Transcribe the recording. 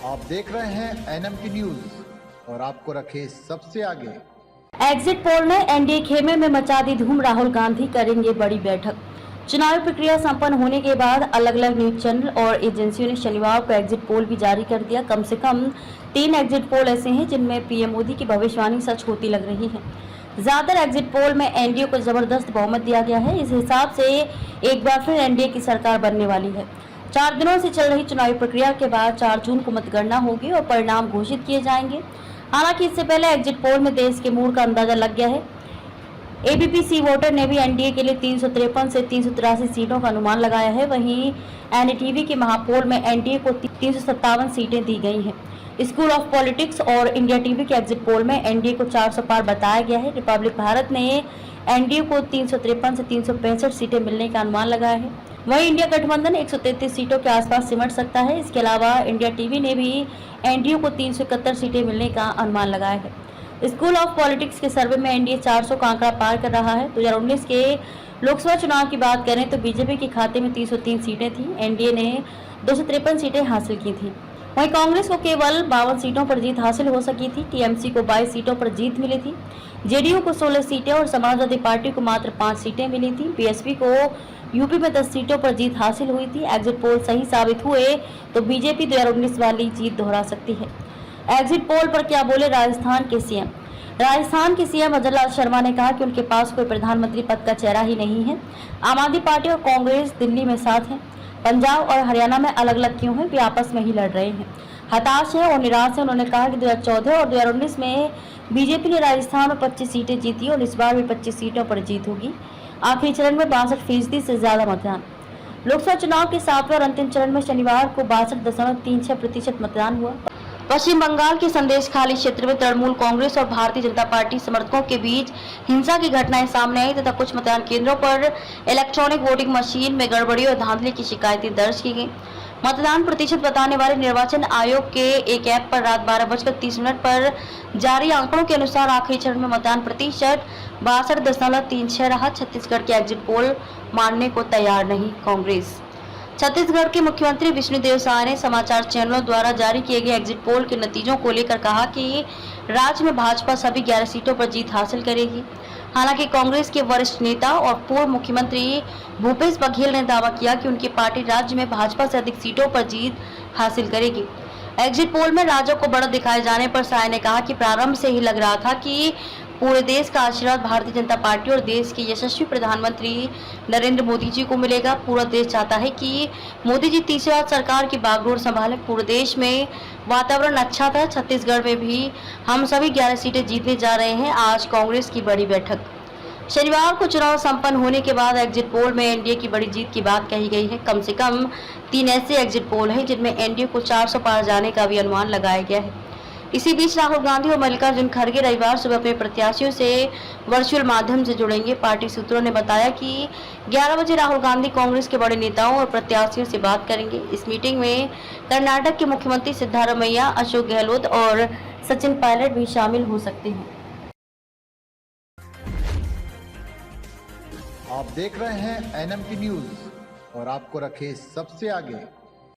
आप देख रहे हैं एनएमटी न्यूज और आपको रखे सबसे आगे। एग्जिट पोल ने एनडीए खेमे में मचा दी धूम। राहुल गांधी करेंगे बड़ी बैठक। चुनावी प्रक्रिया संपन्न होने के बाद अलग अलग न्यूज चैनल और एजेंसियों ने शनिवार को एग्जिट पोल भी जारी कर दिया। कम से कम 3 एग्जिट पोल ऐसे हैं जिनमें पीएम मोदी की भविष्यवाणी सच होती लग रही है। ज्यादातर एग्जिट पोल में एनडीए को जबरदस्त बहुमत दिया गया है। इस हिसाब से एक बार फिर एनडीए की सरकार बनने वाली है। 4 दिनों से चल रही चुनावी प्रक्रिया के बाद 4 जून को मतगणना होगी और परिणाम घोषित किए जाएंगे। हालांकि इससे पहले एग्जिट पोल में देश के मूड का अंदाजा लग गया है। एबीपी सी वोटर ने भी एनडीए के लिए 353 से 383 सीटों का अनुमान लगाया है। वहीं एनडीटीवी के महापोल में एनडीए को 357 सीटें दी गई हैं। स्कूल ऑफ पॉलिटिक्स और इंडिया टीवी के एग्जिट पोल में एनडीए को 400 पार बताया गया है। रिपब्लिक भारत ने एनडीए को 353 से 365 सीटें मिलने का अनुमान लगाया है। वहीं इंडिया गठबंधन 133 सीटों के आसपास सिमट सकता है। इसके अलावा इंडिया टीवी ने भी एनडीए को 371 सीटें मिलने का अनुमान लगाया है। स्कूल ऑफ पॉलिटिक्स के सर्वे में एनडीए 400 का आंकड़ा पार कर रहा है। 2019 के लोकसभा चुनाव की बात करें तो बीजेपी के खाते में 303 सीटें थी। एनडीए ने 253 सीटें हासिल की थी। वहीं कांग्रेस को केवल 52 सीटों पर जीत हासिल हो सकी थी। टीएमसी को 22 सीटों पर जीत मिली थी। जेडीयू को 16 सीटें और समाजवादी पार्टी को मात्र 5 सीटें मिली थी। बीएसपी को यूपी में 10 सीटों पर जीत हासिल हुई थी। एग्जिट पोल सही साबित हुए तो बीजेपी 2019 वाली जीत दोहरा सकती है। एग्जिट पोल पर क्या बोले राजस्थान के सीएम। राजस्थान के सीएम अजय लाल शर्मा ने कहा कि उनके पास कोई प्रधानमंत्री पद का चेहरा ही नहीं है। आम आदमी पार्टी और कांग्रेस दिल्ली में साथ हैं, पंजाब और हरियाणा में अलग अलग क्यों हैं, वे आपस में ही लड़ रहे हैं। हताश है और निराश है। उन्होंने कहा कि 2014 और 2019 में बीजेपी ने राजस्थान में 25 सीटें जीती और इस बार भी 25 सीटों पर जीत होगी। आखिरी चरण में 62% से ज्यादा मतदान। लोकसभा चुनाव के 7वें और अंतिम चरण में शनिवार को 62.36% मतदान हुआ। पश्चिम बंगाल के संदेशखाली क्षेत्र में तृणमूल कांग्रेस और भारतीय जनता पार्टी समर्थकों के बीच हिंसा की घटनाएं सामने आई तथा कुछ मतदान केंद्रों पर इलेक्ट्रॉनिक वोटिंग मशीन में गड़बड़ी और धांधली की शिकायतें दर्ज की गई। मतदान प्रतिशत बताने वाले निर्वाचन आयोग के एक ऐप पर रात 12:30 पर जारी आंकड़ों के अनुसार आखिरी चरण में मतदान प्रतिशत 62.36 रहा। छत्तीसगढ़ के एग्जिट पोल मानने को तैयार नहीं कांग्रेस। छत्तीसगढ़ के मुख्यमंत्री विष्णुदेव साय ने समाचार चैनलों द्वारा जारी किए गए एग्जिट पोल के नतीजों को लेकर कहा कि राज्य में भाजपा सभी 11 सीटों पर जीत हासिल करेगी। हालांकि कांग्रेस के वरिष्ठ नेता और पूर्व मुख्यमंत्री भूपेश बघेल ने दावा किया कि उनकी पार्टी राज्य में भाजपा से अधिक सीटों पर जीत हासिल करेगी। एग्जिट पोल में राज्यों को बढ़त दिखाए जाने पर साय ने कहा कि प्रारंभ से ही लग रहा था कि पूरे देश का आशीर्वाद भारतीय जनता पार्टी और देश के यशस्वी प्रधानमंत्री नरेंद्र मोदी जी को मिलेगा। पूरा देश चाहता है कि मोदी जी तीसरी बार सरकार की बागडोर संभालें। पूरे देश में वातावरण अच्छा था। छत्तीसगढ़ में भी हम सभी 11 सीटें जीतने जा रहे हैं। आज कांग्रेस की बड़ी बैठक। शनिवार को चुनाव संपन्न होने के बाद एग्जिट पोल में एनडीए की बड़ी जीत की बात कही गई है। कम से कम 3 ऐसे एग्जिट पोल हैं जिनमें एनडीए को 400 पार जाने का भी अनुमान लगाया गया है। इसी बीच राहुल गांधी और मल्लिकार्जुन खड़गे रविवार सुबह अपने प्रत्याशियों से वर्चुअल माध्यम से जुड़ेंगे। पार्टी सूत्रों ने बताया कि 11 बजे राहुल गांधी कांग्रेस के बड़े नेताओं और प्रत्याशियों से बात करेंगे। इस मीटिंग में कर्नाटक के मुख्यमंत्री सिद्धारमैया, अशोक गहलोत और सचिन पायलट भी शामिल हो सकते हैं। आप देख रहे हैं एनएमटी न्यूज और आपको रखे सबसे आगे।